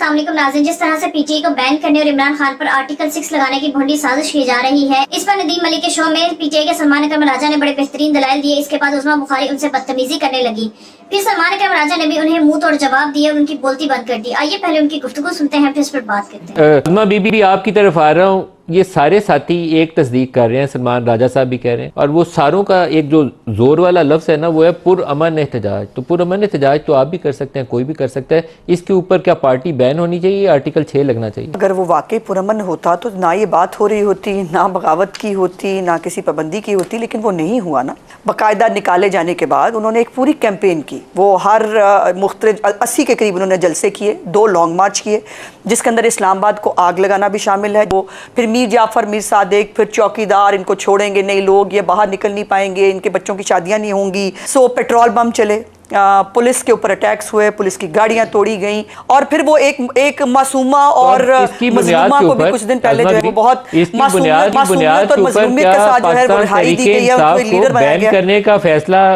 अस्सलाम वालेकुम नाज़रीन, जिस तरह से पीटीआई को बैन करने और इमरान खान पर आर्टिकल 6 लगाने की भंडी साजिश की जा रही है, इस पर नदीम मलिक के शो में पीटीआई के सलमान अकरम राजा ने बड़े बेहतरीन दलाइल दिए। इसके बाद उस्मा बुखारी उनसे बदतमीजी करने लगी। फिर सलमान अकरम राजा ने भी उन्हें मुंह तोड़ जवाब दिए और उनकी बोलती बंद कर दी। आइए पहले उनकी गुफ्तगू सुनते हैं, फिर इस पर बात करते हैं। उस्मा बीबी आपकी तरफ आ रहा हूँ। ये सारे साथी एक तस्दीक कर रहे हैं, सलमान राजा साहब भी कह रहे हैं, और वो सारों का एक जो जोर वाला लफ्ज़ है ना, वो है पुरअमन एहतजाज। तो पुरअमन एहतजाज तो आप भी कर सकते हैं, कोई भी कर सकता है। इसके ऊपर क्या पार्टी बैन होनी चाहिए, आर्टिकल 6 लगना चाहिए? अगर वो वाकई पुरअमन होता तो ना ये बात हो रही होती, ना बगावत की होती, ना किसी पाबंदी की होती, लेकिन वो नहीं हुआ ना। बाकायदा निकाले जाने के बाद उन्होंने एक पूरी कैंपेन की, वो हर मुख्तलिफ 80 के करीब उन्होंने जलसे किए, 2 लॉन्ग मार्च किए, जिसके अंदर इस्लामाबाद को आग लगाना भी शामिल है। वो फिर मीर जाफ़र, मीर सादिक, फिर चौकीदार, इनको छोड़ेंगे नहीं लोग, ये बाहर निकल नहीं पाएंगे, इनके बच्चों की शादियां नहीं होंगी। सो पेट्रोल बम चले, पुलिस के ऊपर अटैक्स हुए, पुलिस की गाड़ियां तोड़ी गईं, और फिर वो एक मासूमा और मजलूमा को भी कुछ दिन पहले जो है वो बहुत मासूमियत और मजलूमियत के साथ जो है वो रिहाई दी गई है, उसको लीडर बनाया गया। करने का फैसला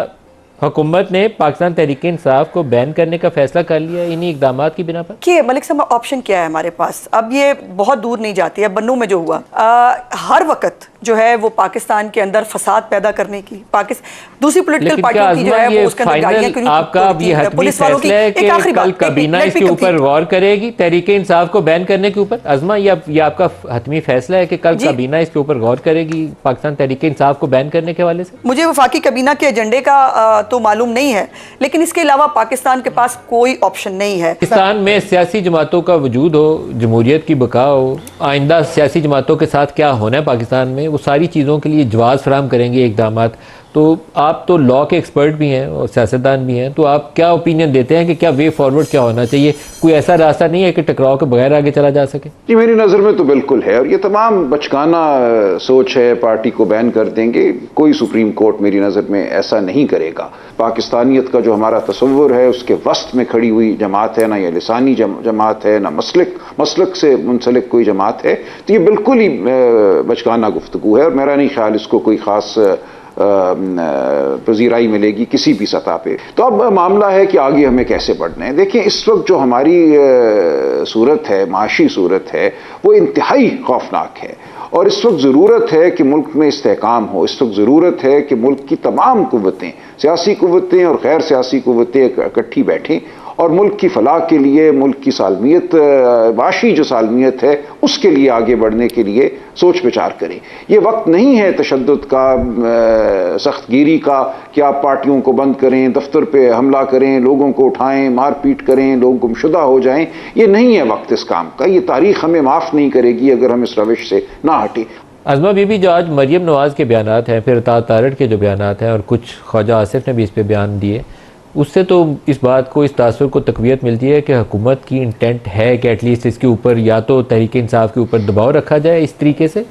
हुकूमत ने पाकिस्तान तहरीक इंसाफ को बैन करने का फैसला कर लिया इन्हीं इकदामात की बिना पर। कि मलिक साहब ऑप्शन क्या है हमारे पास? अब ये बहुत दूर नहीं जाती है, बन्नू में जो हुआ हर वक्त जो है वो पाकिस्तान के अंदर फसाद पैदा करने की, दूसरी पॉलिटिकल पार्टियों की जो है वो उसके अंदर गाड़ियां क्यों आपका अब ये हतमी फैसला है कि कल काबीना इसके ऊपर गौर करेगी तहरीक इंसाफ को बैन करने के ऊपर? अज़मा, ये आपका हतमी फैसला है कि कल काबीना इसके ऊपर गौर करेगी पाकिस्तान तहरीक इंसाफ को बैन करने के हवाले से? मुझे वफाकी काबीना के एजेंडे का तो मालूम नहीं है, लेकिन इसके अलावा पाकिस्तान के पास कोई ऑप्शन नहीं है। पाकिस्तान में सियासी जमातों का वजूद हो, जमहूरियत की बका हो, आइंदा सियासी जमातों के साथ क्या होना है पाकिस्तान में, वो सारी चीज़ों के लिए जवाब फराहम करेंगे इकदामात। तो आप तो लॉ के एक्सपर्ट भी हैं और सियासतदान भी हैं, तो आप क्या ओपिनियन देते हैं कि क्या वे फॉरवर्ड क्या होना चाहिए? कोई ऐसा रास्ता नहीं है कि टकराव के बगैर आगे चला जा सके? जी, मेरी नज़र में तो बिल्कुल है, और ये तमाम बचकाना सोच है, पार्टी को बैन कर देंगे। कोई सुप्रीम कोर्ट मेरी नज़र में ऐसा नहीं करेगा। पाकिस्तानियत का जो हमारा तसव्वुर है उसके वस्त में खड़ी हुई जमात है, ना ये लिसानी जमात है, ना मसलक से मुंसलिक कोई जमात है। तो ये बिल्कुल ही बचकाना गुफ्तगू है, और मेरा नहीं ख्याल इसको कोई ख़ास पजीराई मिलेगी किसी भी सतह पे। तो अब मामला है कि आगे हमें कैसे बढ़ना है। देखिए, इस वक्त जो हमारी सूरत है, माशी सूरत है, वो इंतहाई खौफनाक है, और इस वक्त ज़रूरत है कि मुल्क में इस्तेहकाम हो। इस वक्त ज़रूरत है कि मुल्क की तमाम कुव्वतें, सियासी कुव्वतें और गैर सियासी कुव्वतें इकट्ठी बैठें और मुल्क की फलाह के लिए, मुल्क की सालमियत, वाशी जो सालमियत है, उसके लिए आगे बढ़ने के लिए सोच विचार करें। ये वक्त नहीं है तशद्दुद का, सख्तगिरी का, कि आप पार्टियों को बंद करें, दफ्तर पे हमला करें, लोगों को उठाएं, मार पीट करें, लोग गुमशुदा हो जाएं। ये नहीं है वक्त इस काम का। ये तारीख हमें माफ़ नहीं करेगी अगर हम इस रविश से ना हटें। अज़मा बीबी, जो आज मरियम नवाज़ के बयानात हैं, फिर तारड़ के जो बयानात हैं, और कुछ ख्वाजा आसिफ ने भी इस पर बयान दिए, उससे तो इस बात को, इस तासुर को तक़वियत मिलती है कि हुकूमत की इंटेंट है कि एटलीस्ट इसके ऊपर या तो तहरीक इंसाफ के ऊपर दबाव रखा जाए इस तरीके से,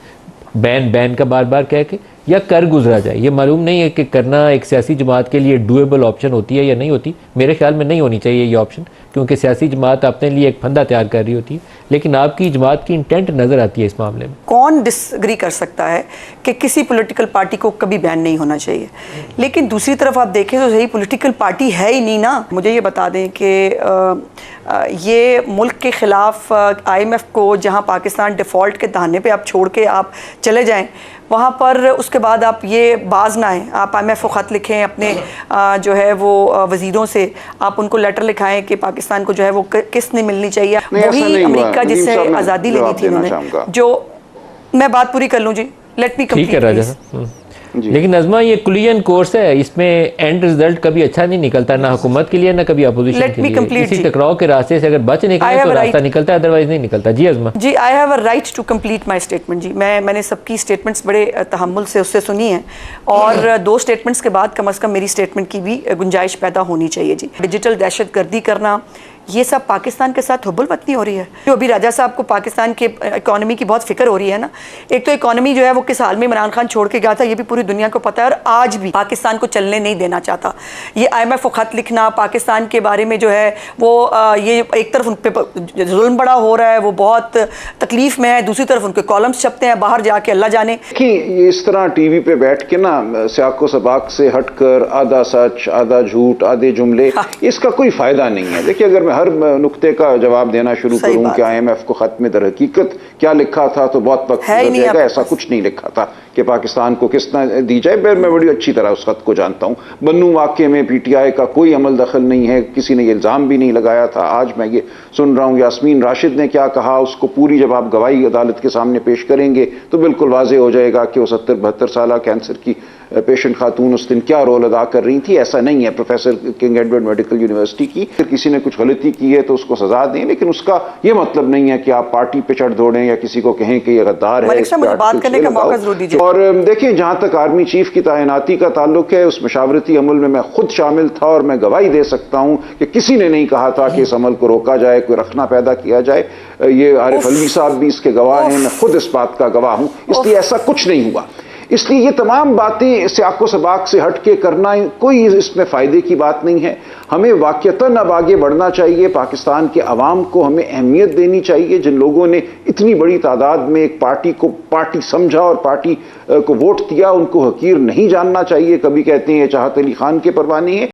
बैन का बार बार कह के, या कर गुजरा जाए। ये मालूम नहीं है कि करना एक सियासी जमात के लिए डूएबल ऑप्शन होती है या नहीं होती। मेरे ख्याल में नहीं होनी चाहिए ये ऑप्शन, क्योंकि सियासी जमात अपने लिए एक फंदा तैयार कर रही होती है, लेकिन आपकी जमात की इंटेंट नज़र आती है इस मामले में। कौन डिसएग्री कर सकता है कि किसी पॉलिटिकल पार्टी को कभी बैन नहीं होना चाहिए, लेकिन दूसरी तरफ आप देखें तो सही पॉलिटिकल पार्टी है ही नहीं ना। मुझे ये बता दें कि ये मुल्क के ख़िलाफ़ IMF को, जहाँ पाकिस्तान डिफ़ॉल्ट के दहाने पे आप छोड़ के आप चले जाएं, वहाँ पर उसके बाद आप ये बाज ना आएँ, आप IMF को ख़त लिखें अपने जो है वो वज़ीरों से, आप उनको लेटर लिखाएं कि पाकिस्तान को जो है वो किस्त नहीं मिलनी चाहिए। वही अमेरिका जिससे आज़ादी लेनी थी उन्होंने, जो मैं बात पूरी कर लूँ जी, लेट मी कंप्लीट। लेकिन नज़मा, ये कुलियन कोर्स है, इसमें एंड रिजल्ट कभी अच्छा नहीं निकलता, ना हुकूमत के लिए ना कभी अपोजिशन के लिए। इसी टकराव के रास्ते से अगर बच निकले तो रास्ता निकलता है, अदरवाइज नहीं निकलता। जी Azma ji, I have a right to complete my statement जी। मैंने सबकी स्टेटमेंट्स बड़े तहम्मुल से उससे सुनी है, और 2 स्टेटमेंट्स के बाद कम अज़ कम मेरी स्टेटमेंट की भी गुंजाइश पैदा होनी चाहिए जी। डिजिटल दहशत गर्दी करना, ये सब पाकिस्तान के साथ हुब्बुल-बत्नी हो रही है। जो अभी राजा साहब को पाकिस्तान के इकॉनमी की बहुत फिक्र हो रही है ना। एक तो इकॉनमी जो है वो किस हाल में इमरान खान छोड़ के गया था, ये भी पूरी दुनिया को पता है, और आज भी पाकिस्तान को चलने नहीं देना चाहता। ये IMF को ख़त लिखना पाकिस्तान के बारे में जो है वो ये एक तरफ उन पर जुल्म बड़ा हो रहा है, वो बहुत तकलीफ़ में है, दूसरी तरफ उनके कॉलम्स छपते हैं बाहर जाके, अल्लाह जाने कि इस तरह TV पे बैठ के ना सियाको सबाक से हटकर आधा सच, आधा झूठ, आधे जुमले, इसका कोई फ़ायदा नहीं है। देखिए, अगर मैं ہر نقطے کا جواب دینا شروع کروں کہ IMF کو خط میں در حقیقت کیا لکھا تھا تو بہت وقت لگ جائے گا. ایسا کچھ نہیں لکھا تھا کہ پاکستان کو کس طرح دی جائے. میں بڑی اچھی طرح اس خط کو جانتا ہوں. بنو واقعے میں PTI کا کوئی عمل دخل نہیں ہے, کسی نے یہ الزام بھی نہیں لگایا تھا. آج میں یہ سن رہا ہوں یاسمین راشد نے کیا کہا, اس کو پوری جب آپ گواہی عدالت کے سامنے پیش کریں گے تو بالکل واضح ہو جائے گا کہ وہ 70-72 سالہ کینسر کی پیشنٹ خاتون اس دن کیا رول ادا کر رہی تھی. ایسا نہیں ہے professor king Edward medical university کی اگر کسی نے کچھ غلطی کی ہے تو اس کو سزا دیں, لیکن اس کا یہ مطلب نہیں ہے کہ آپ پارٹی پہ چڑھ دوڑیں یا کسی کو کہیں کہ یہ غدار ہے. بات کرنے کا موقع ضرور دیجیے. اور دیکھیں جہاں تک آرمی چیف کی تعیناتی کا تعلق ہے, اس مشاورتی عمل میں خود شامل تھا اور میں گواہی دے سکتا ہوں کہ کسی نے نہیں کہا تھا کہ اس عمل کو روکا جائے, کوئی رخنہ پیدا کیا جائے. یہ عارف علوی صاحب بھی اس کے گواہ ہیں, میں خود اس بات کا گواہ ہوں. اس لیے ایسا کچھ نہیں ہوا. اس لیے یہ تمام باتیں سیاق و سباق سے ہٹ کے کرنا کوئی اس میں فائدے کی بات نہیں ہے. ہمیں واقعتاً اب آگے بڑھنا چاہیے. پاکستان کے عوام کو ہمیں اہمیت دینی چاہیے. جن لوگوں نے اتنی بڑی تعداد میں ایک پارٹی کو پارٹی سمجھا اور پارٹی کو ووٹ دیا, ان کو حقیر نہیں جاننا چاہیے. کبھی کہتے ہیں یہ چاہت علی خان کے پروانی ہے.